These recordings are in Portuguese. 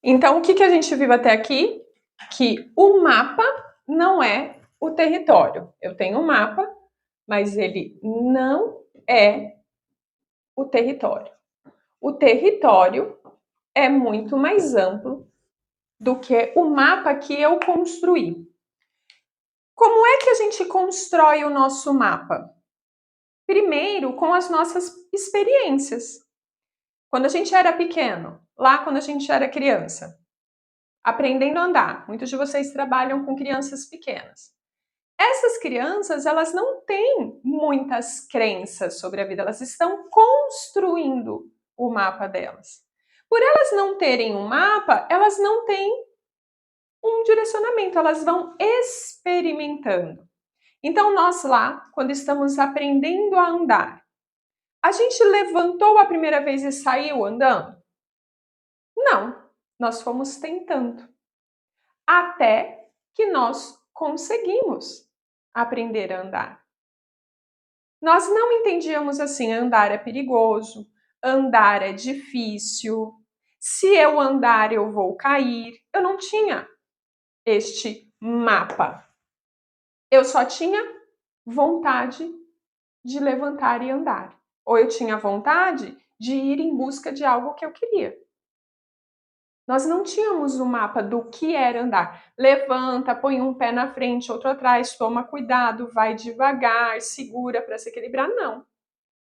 Então, o que a gente viu até aqui? Que o mapa não é o território. Eu tenho um mapa, mas ele não é o território. O território é muito mais amplo do que o mapa que eu construí. Como é que a gente constrói o nosso mapa? Primeiro, com as nossas experiências. Quando a gente era pequeno, lá quando a gente era criança, aprendendo a andar. Muitos de vocês trabalham com crianças pequenas. Essas crianças, elas não têm muitas crenças sobre a vida, elas estão construindo o mapa delas. Por elas não terem um mapa, elas não têm um direcionamento, elas vão experimentando. Então, nós lá, quando estamos aprendendo a andar, a gente levantou a primeira vez e saiu andando? Não, nós fomos tentando. Até que nós conseguimos aprender a andar. Nós não entendíamos assim, andar é perigoso, andar é difícil, se eu andar eu vou cair. Eu não tinha este mapa. Eu só tinha vontade de levantar e andar. Ou eu tinha vontade de ir em busca de algo que eu queria. Nós não tínhamos o mapa do que era andar. Levanta, põe um pé na frente, outro atrás, toma cuidado, vai devagar, segura para se equilibrar. Não.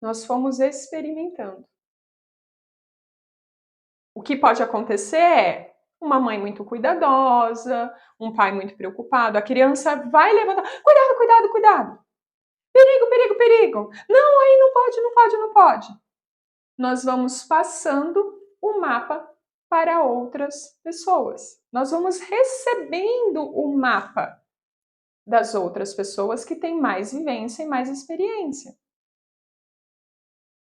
Nós fomos experimentando. O que pode acontecer é uma mãe muito cuidadosa, um pai muito preocupado, a criança vai levantar. Cuidado, cuidado, cuidado. Perigo, perigo, perigo. Não, aí não pode, não pode, não pode. Nós vamos passando o mapa para outras pessoas. Nós vamos recebendo o mapa das outras pessoas que têm mais vivência e mais experiência.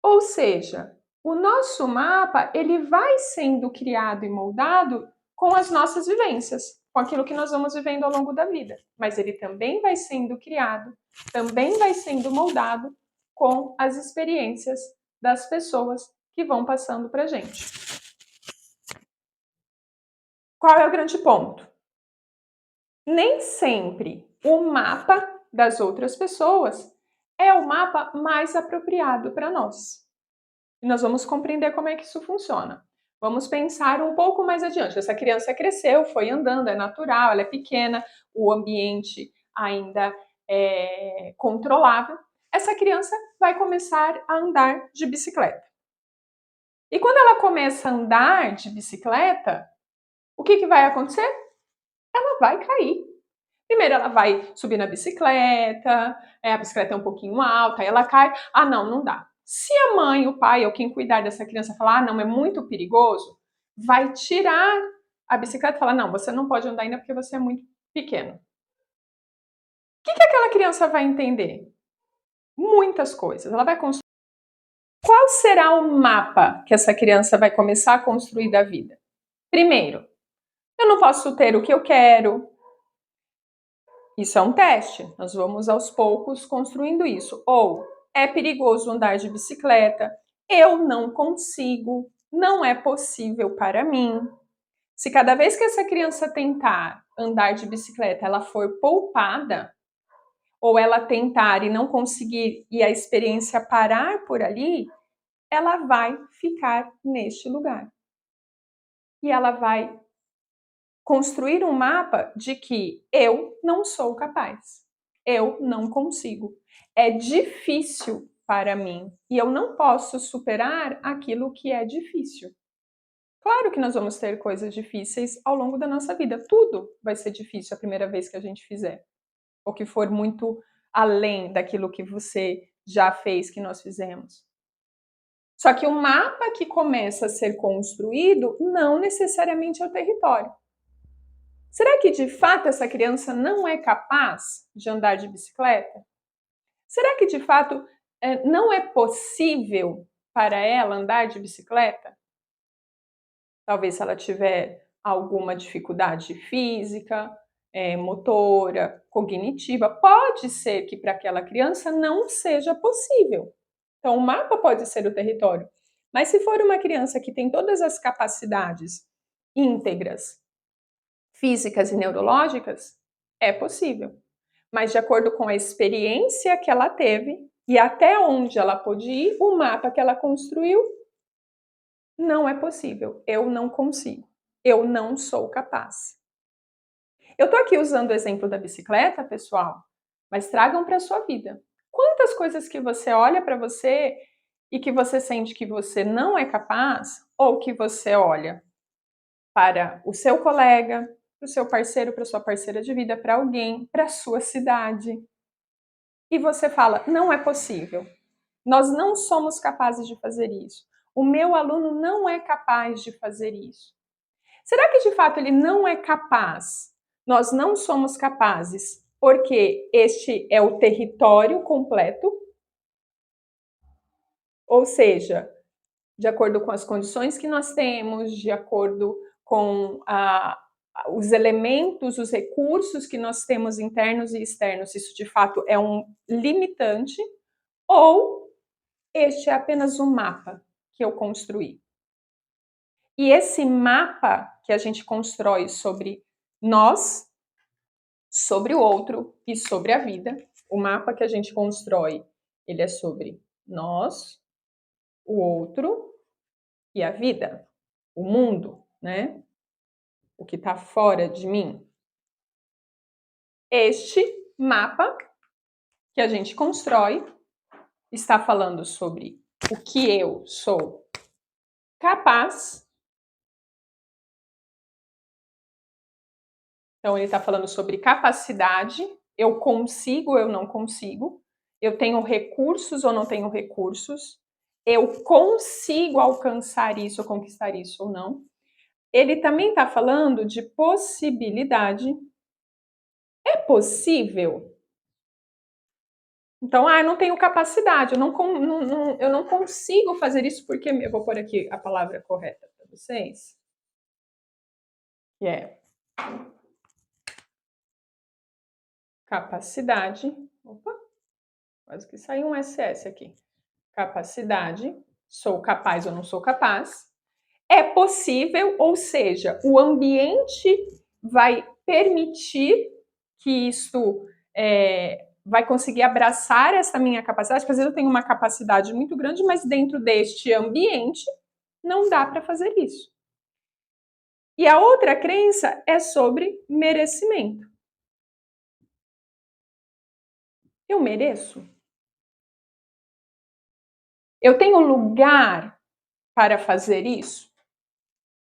Ou seja, o nosso mapa ele vai sendo criado e moldado com as nossas vivências, com aquilo que nós vamos vivendo ao longo da vida. Mas ele também vai sendo criado, também vai sendo moldado com as experiências das pessoas que vão passando para a gente. Qual é o grande ponto? Nem sempre o mapa das outras pessoas é o mapa mais apropriado para nós. E nós vamos compreender como é que isso funciona. Vamos pensar um pouco mais adiante. Essa criança cresceu, foi andando, é natural, ela é pequena, o ambiente ainda é controlável. Essa criança vai começar a andar de bicicleta. E quando ela começa a andar de bicicleta, o que vai acontecer? Ela vai cair. Primeiro ela vai subir na bicicleta, a bicicleta é um pouquinho alta, aí ela cai. Ah, não, não dá. Se a mãe, o pai ou quem cuidar dessa criança falar, ah, não, é muito perigoso, vai tirar a bicicleta e falar, não, você não pode andar ainda porque você é muito pequeno. O que aquela criança vai entender? Muitas coisas. Ela vai construir. Qual será o mapa que essa criança vai começar a construir da vida? Primeiro, eu não posso ter o que eu quero. Isso é um teste. Nós vamos aos poucos construindo isso. Ou é perigoso andar de bicicleta. Eu não consigo. Não é possível para mim. Se cada vez que essa criança tentar andar de bicicleta, ela for poupada, ou ela tentar e não conseguir e a experiência parar por ali, ela vai ficar neste lugar. E ela vai construir um mapa de que eu não sou capaz, eu não consigo, é difícil para mim e eu não posso superar aquilo que é difícil. Claro que nós vamos ter coisas difíceis ao longo da nossa vida, tudo vai ser difícil a primeira vez que a gente fizer, ou que for muito além daquilo que você já fez, que nós fizemos. Só que o mapa que começa a ser construído não necessariamente é o território. Será que de fato essa criança não é capaz de andar de bicicleta? Será que de fato não é possível para ela andar de bicicleta? Talvez se ela tiver alguma dificuldade física, motora, cognitiva, pode ser que para aquela criança não seja possível. Então, o mapa pode ser o território. Mas se for uma criança que tem todas as capacidades íntegras, físicas e neurológicas, é possível. Mas de acordo com a experiência que ela teve e até onde ela pôde ir, o mapa que ela construiu, não é possível. Eu não consigo. Eu não sou capaz. Eu tô aqui usando o exemplo da bicicleta, pessoal, mas tragam para a sua vida. Quantas coisas que você olha para você e que você sente que você não é capaz, ou que você olha para o seu colega, para o seu parceiro, para sua parceira de vida, para alguém, para a sua cidade, e você fala: não é possível. Nós não somos capazes de fazer isso. O meu aluno não é capaz de fazer isso. Será que de fato ele não é capaz? Nós não somos capazes porque este é o território completo? Ou seja, de acordo com as condições que nós temos, de acordo com os elementos, os recursos que nós temos internos e externos, isso de fato é um limitante? Ou este é apenas um mapa que eu construí? E esse mapa que a gente constrói sobre nós, sobre o outro e sobre a vida, o mapa que a gente constrói, ele é sobre nós, o outro e a vida, o mundo, né? O que está fora de mim. Este mapa que a gente constrói está falando sobre o que eu sou capaz. Então, ele está falando sobre capacidade. Eu consigo, eu não consigo. Eu tenho recursos ou não tenho recursos. Eu consigo alcançar isso, ou conquistar isso ou não. Ele também está falando de possibilidade. É possível? Então, eu não tenho capacidade, eu não consigo fazer isso porque. Eu vou pôr aqui a palavra correta para vocês. Que é capacidade. Opa, quase que saiu um SS aqui. Capacidade, sou capaz ou não sou capaz. É possível, ou seja, o ambiente vai permitir que isto vai conseguir abraçar essa minha capacidade, porque às vezes eu tenho uma capacidade muito grande, mas dentro deste ambiente não dá para fazer isso. E a outra crença é sobre merecimento. Eu mereço? Eu tenho lugar para fazer isso?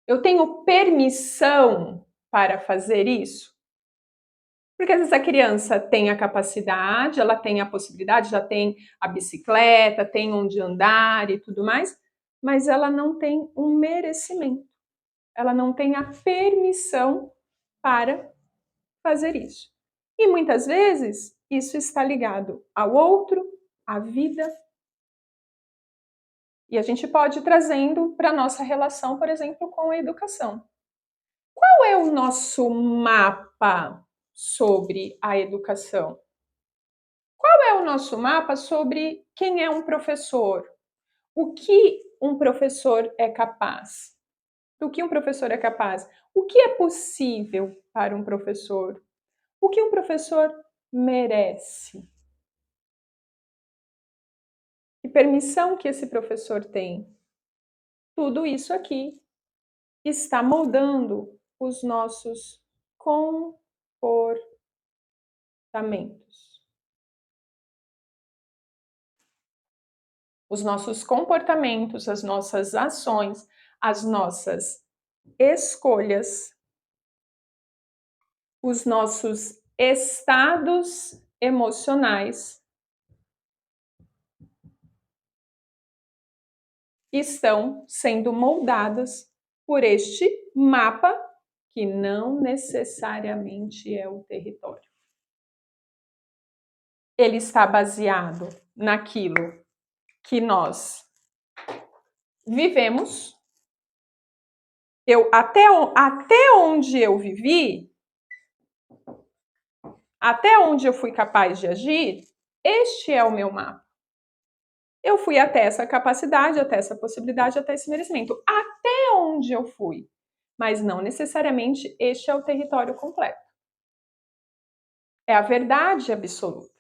Eu tenho permissão para fazer isso? Porque às vezes a criança tem a capacidade, ela tem a possibilidade, já tem a bicicleta, tem onde andar e tudo mais, mas ela não tem um merecimento. Ela não tem a permissão para fazer isso. E muitas vezes isso está ligado ao outro, à vida. E a gente pode ir trazendo para a nossa relação, por exemplo, com a educação. Qual é o nosso mapa sobre a educação? Qual é o nosso mapa sobre quem é um professor? O que um professor é capaz? Do que um professor é capaz? O que é possível para um professor? O que um professor merece? Que permissão que esse professor tem? Tudo isso aqui está moldando os nossos comportamentos. Os nossos comportamentos, as nossas ações, as nossas escolhas, os nossos estados emocionais estão sendo moldadas por este mapa que não necessariamente é o território. Ele está baseado naquilo que nós vivemos. Até onde eu vivi, até onde eu fui capaz de agir, este é o meu mapa. Eu fui até essa capacidade, até essa possibilidade, até esse merecimento. Até onde eu fui. mas não necessariamente este é o território completo. É a verdade absoluta.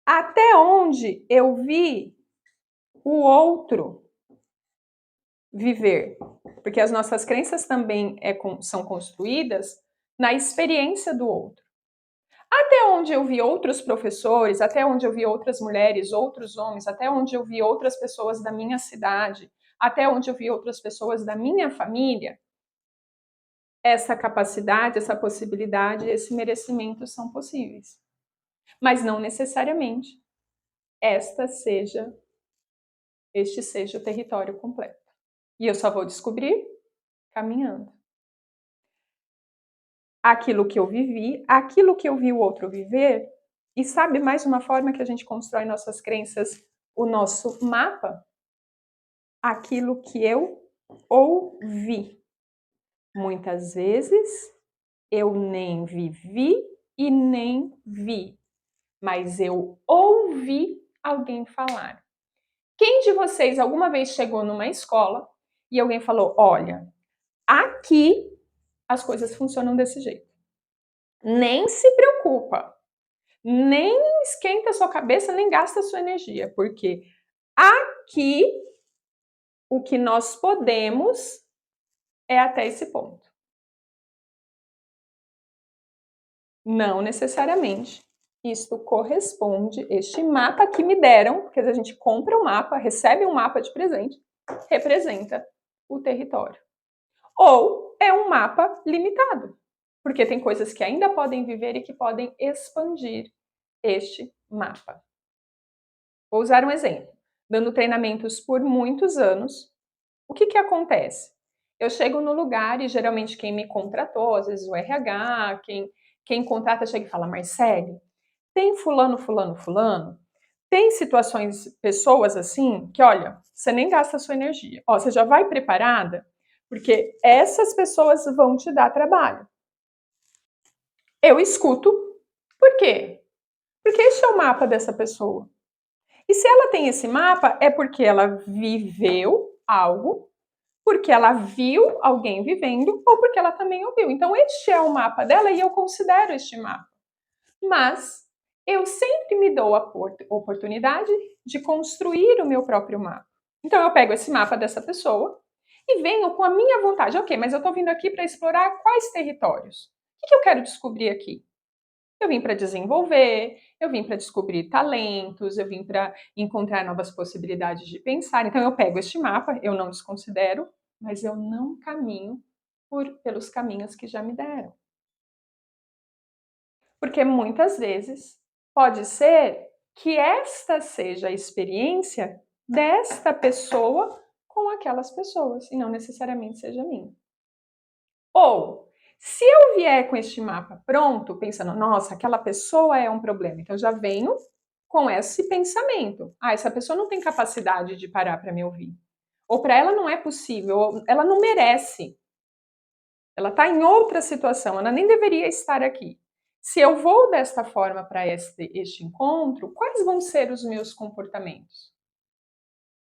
Até onde eu vi o outro viver, porque as nossas crenças também são construídas na experiência do outro. Até onde eu vi outros professores, até onde eu vi outras mulheres, outros homens, até onde eu vi outras pessoas da minha cidade, até onde eu vi outras pessoas da minha família, essa capacidade, essa possibilidade, esse merecimento são possíveis. Mas não necessariamente este seja o território completo. E eu só vou descobrir caminhando. Aquilo que eu vivi, aquilo que eu vi o outro viver, e sabe mais uma forma que a gente constrói nossas crenças, o nosso mapa? Aquilo que eu ouvi. Muitas vezes eu nem vivi e nem vi, mas eu ouvi alguém falar. Quem de vocês alguma vez chegou numa escola e alguém falou: olha, aqui as coisas funcionam desse jeito. Nem se preocupa, nem esquenta a sua cabeça, nem gasta a sua energia, porque aqui o que nós podemos é até esse ponto. Não necessariamente isto corresponde, este mapa que me deram, porque a gente compra um mapa, recebe um mapa de presente, representa o território. Ou é um mapa limitado, porque tem coisas que ainda podem viver e que podem expandir este mapa. Vou usar um exemplo. Dando treinamentos por muitos anos, o que acontece? Eu chego no lugar e geralmente quem me contratou, às vezes o RH, quem contrata chega e fala: Marcele, tem fulano, fulano, fulano? Tem situações, pessoas assim, que olha, você nem gasta a sua energia. Ó, você já vai preparada, porque essas pessoas vão te dar trabalho. Eu escuto. Por quê? Porque esse é o mapa dessa pessoa. E se ela tem esse mapa, é porque ela viveu algo, porque ela viu alguém vivendo, ou porque ela também ouviu. Então, este é o mapa dela e eu considero este mapa. Mas eu sempre me dou a oportunidade de construir o meu próprio mapa. Então, eu pego esse mapa dessa pessoa e venho com a minha vontade. Ok, mas eu estou vindo aqui para explorar quais territórios? O que eu quero descobrir aqui? Eu vim para desenvolver, eu vim para descobrir talentos, eu vim para encontrar novas possibilidades de pensar. Então eu pego este mapa, eu não desconsidero, mas eu não caminho pelos caminhos que já me deram. Porque muitas vezes pode ser que esta seja a experiência desta pessoa com aquelas pessoas e não necessariamente seja minha. Ou, se eu vier com este mapa pronto, pensando, nossa, aquela pessoa é um problema, então eu já venho com esse pensamento. Ah, essa pessoa não tem capacidade de parar para me ouvir. Ou para ela não é possível, ou ela não merece. Ela está em outra situação, ela nem deveria estar aqui. Se eu vou desta forma para este encontro, quais vão ser os meus comportamentos?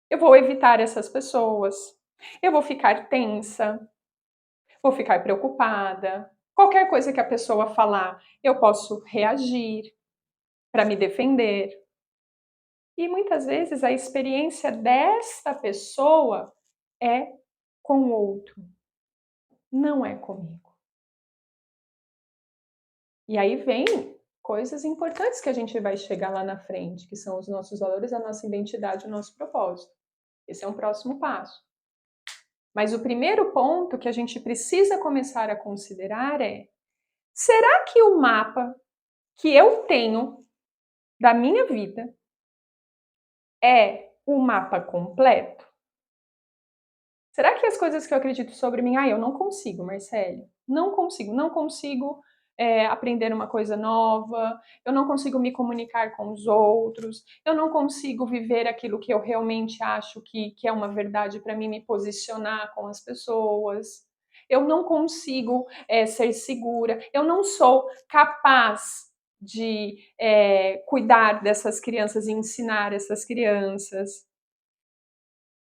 Eu vou evitar essas pessoas, eu vou ficar tensa, vou ficar preocupada. Qualquer coisa que a pessoa falar, eu posso reagir para me defender. E muitas vezes a experiência desta pessoa é com o outro, não é comigo. E aí vem coisas importantes que a gente vai chegar lá na frente, que são os nossos valores, a nossa identidade, o nosso propósito. Esse é um próximo passo. Mas o primeiro ponto que a gente precisa começar a considerar é: será que o mapa que eu tenho da minha vida é o mapa completo? Será que as coisas que eu acredito sobre mim, eu não consigo, Marcele, não consigo aprender uma coisa nova, eu não consigo me comunicar com os outros, eu não consigo viver aquilo que eu realmente acho que é uma verdade para mim, me posicionar com as pessoas, eu não consigo ser segura, eu não sou capaz de cuidar dessas crianças e ensinar essas crianças.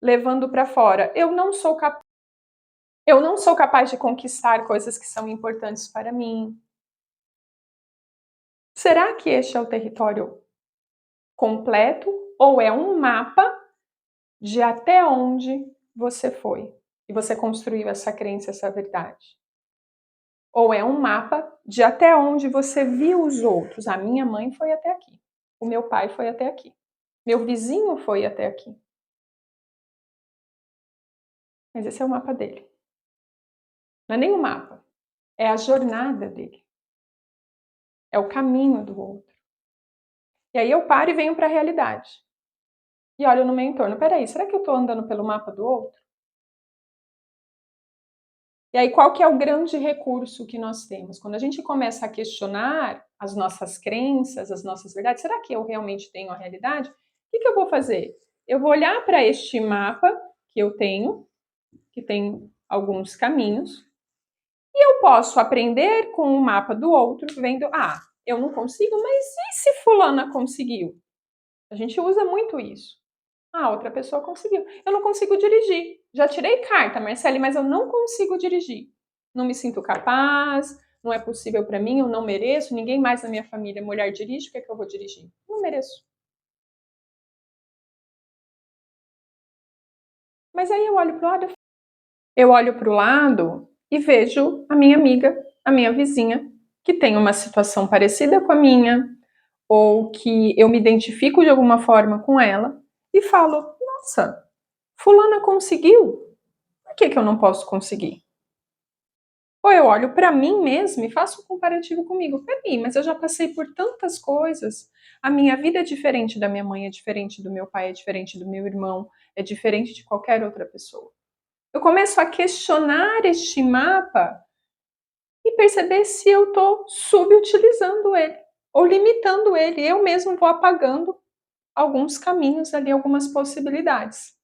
Levando para fora, eu não sou capaz. Eu não sou capaz de conquistar coisas que são importantes para mim. Será que este é o território completo ou é um mapa de até onde você foi e você construiu essa crença, essa verdade? Ou é um mapa de até onde você viu os outros? A minha mãe foi até aqui, o meu pai foi até aqui, meu vizinho foi até aqui. Mas esse é o mapa dele. Não é nem o mapa, é a jornada dele, é o caminho do outro. E aí eu paro e venho para a realidade. E olho no meu entorno. Peraí, será que eu estou andando pelo mapa do outro? E aí, qual que é o grande recurso que nós temos? Quando a gente começa a questionar as nossas crenças, as nossas verdades, será que eu realmente tenho a realidade? O que eu vou fazer? Eu vou olhar para este mapa que eu tenho, que tem alguns caminhos, e eu posso aprender com o mapa do outro, vendo, eu não consigo, mas e se fulana conseguiu? A gente usa muito isso. Outra pessoa conseguiu. Eu não consigo dirigir. Já tirei carta, Marcele, mas eu não consigo dirigir. Não me sinto capaz, não é possível para mim, eu não mereço, ninguém mais na minha família mulher dirige, por que, que eu vou dirigir? Não mereço. Mas aí eu olho para o lado e vejo a minha amiga, a minha vizinha, que tem uma situação parecida com a minha, ou que eu me identifico de alguma forma com ela, e falo, nossa, fulana conseguiu, por que, que eu não posso conseguir? Ou eu olho para mim mesma e faço um comparativo comigo. Peraí, mas eu já passei por tantas coisas. A minha vida é diferente da minha mãe, é diferente do meu pai, é diferente do meu irmão, é diferente de qualquer outra pessoa. Eu começo a questionar este mapa e perceber se eu estou subutilizando ele ou limitando ele. Eu mesmo vou apagando alguns caminhos ali, algumas possibilidades.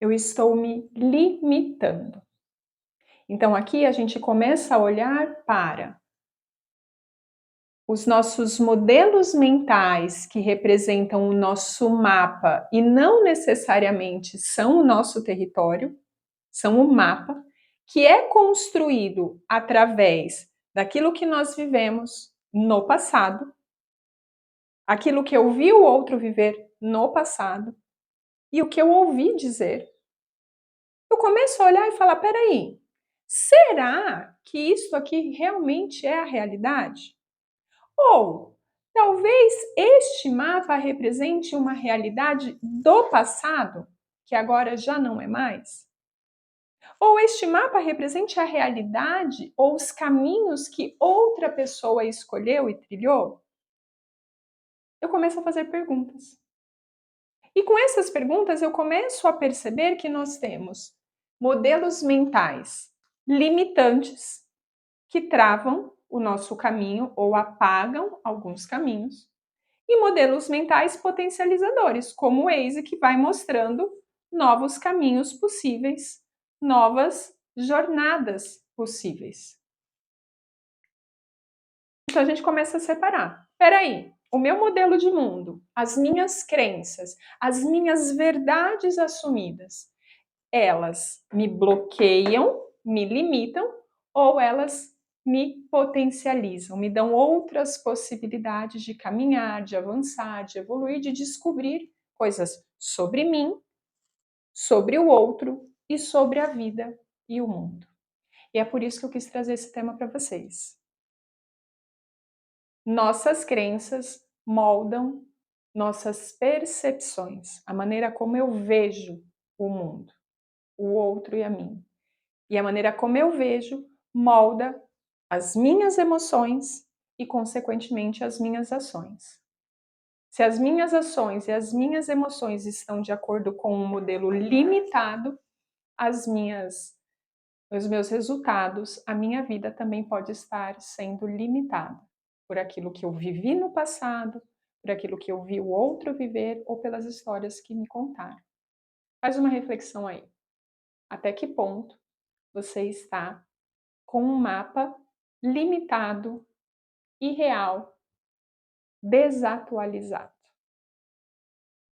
Eu estou me limitando. Então aqui a gente começa a olhar para os nossos modelos mentais que representam o nosso mapa e não necessariamente são o nosso território, são o mapa, que é construído através daquilo que nós vivemos no passado, aquilo que eu vi o outro viver no passado e o que eu ouvi dizer. Eu começo a olhar e falar: peraí, será que isso aqui realmente é a realidade? Ou talvez este mapa represente uma realidade do passado, que agora já não é mais? Ou este mapa represente a realidade ou os caminhos que outra pessoa escolheu e trilhou? Eu começo a fazer perguntas. E com essas perguntas eu começo a perceber que nós temos modelos mentais limitantes que travam o nosso caminho ou apagam alguns caminhos, e modelos mentais potencializadores, como o Waze, que vai mostrando novos caminhos possíveis, novas jornadas possíveis. Então a gente começa a separar. Espera aí, o meu modelo de mundo, as minhas crenças, as minhas verdades assumidas, elas me bloqueiam, me limitam ou elas me potencializam, me dão outras possibilidades de caminhar, de avançar, de evoluir, de descobrir coisas sobre mim, sobre o outro e sobre a vida e o mundo. E é por isso que eu quis trazer esse tema para vocês. Nossas crenças moldam nossas percepções, a maneira como eu vejo o mundo, o outro e a mim. E a maneira como eu vejo molda as minhas emoções e, consequentemente, as minhas ações. Se as minhas ações e as minhas emoções estão de acordo com um modelo limitado, os meus resultados, a minha vida também pode estar sendo limitada por aquilo que eu vivi no passado, por aquilo que eu vi o outro viver ou pelas histórias que me contaram. Faz uma reflexão aí. Até que ponto você está com um mapa limitado, irreal, desatualizado?